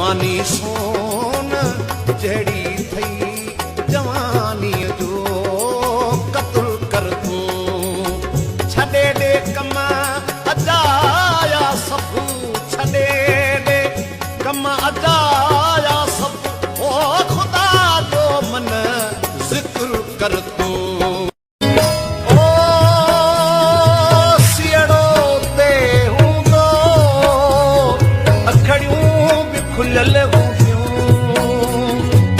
जवानी सोन जड़ी थई जवानी जो कत्ल कर तू छड़े दे कमा अजाया सब छड़े दे कमा अजाया सब ओ खुदा जो मन जिक्र कर तू खुलल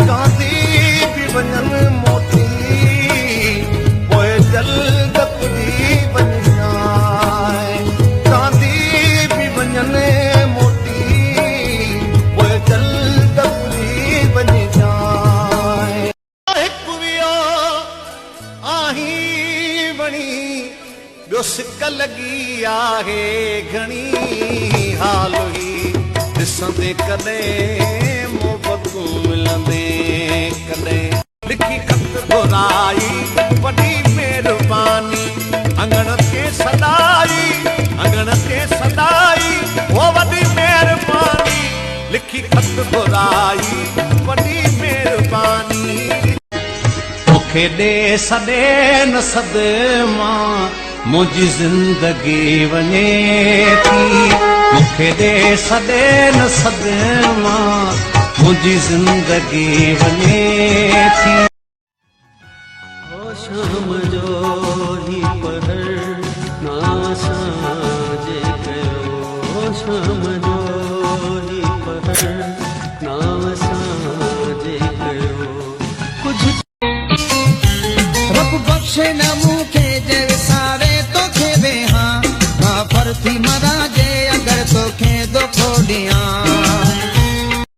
गांधी भी वञन मोती पोइ जल्द पुजी वञाए गांधी भी वञन मोती पोइ जल्द पुजी वञाए हिकु वियो आही वणी ॿियो सिक लॻी आहे घणी हाल हुई ॾिसंदे कॾहिं मोहबतूं मिलंदे कॾहिं लिखी खत घुराई वॾी महिरबानी अंगण ते सदाई वो वॾी महिरबानी लिखी खत घुराई वॾी महिरबानी मूंखे ॾे सॾे न सद मां मुंहिंजी ज़िंदगी वञे थी मूंखे ॾे सॾे न सद मां मुंहिंजी ज़िंदगी वञे थी ओ शाम जो ही पहर ना साजे कयो शाम जो ही पहर ना साजे कयो कुछ रब बख्शे न मूंखे जे विसारे तोखे वेहां मां फरती मरा जे अगर तोखे दुखो ॾियां